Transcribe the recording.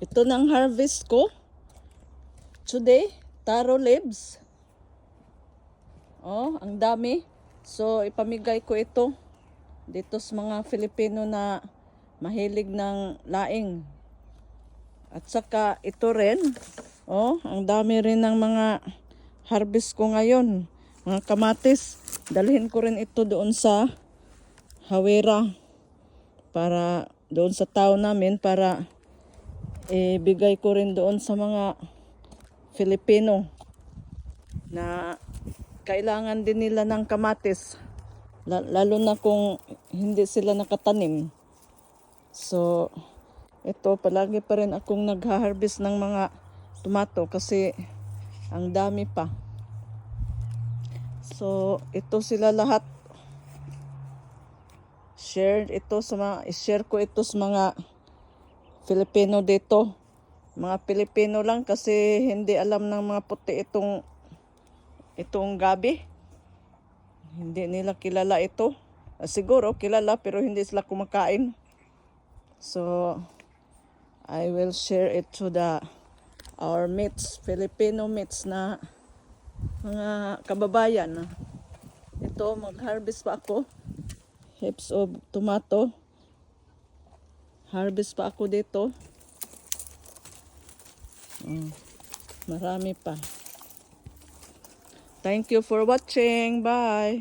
Ito ng harvest ko. Today, taro leaves. Oh, ang dami. So, ipamigay ko ito dito sa mga Filipino na mahilig ng laing. At saka ito rin. Oh, ang dami rin ng mga harvest ko ngayon. Mga kamatis. Dalhin ko rin ito doon sa Hawera. Para doon sa town namin para ibigay ko rin doon sa mga Filipino na kailangan din nila ng kamatis. Lalo na kung hindi sila nakatanim. So, ito palagi pa rin akong nag-harvest ng mga tomato kasi ang dami pa. So, ito sila lahat. I-share ko ito sa mga Filipino dito. Mga Pilipino lang kasi hindi alam ng mga puti itong gabi. Hindi nila kilala ito. Siguro kilala pero hindi sila kumakain. So I will share it to our mates, Filipino mates na mga kababayan. Ito, mag-harvest pa ako. Heaps of tomato. Harvest pa ako dito. Marami pa. Thank you for watching. Bye.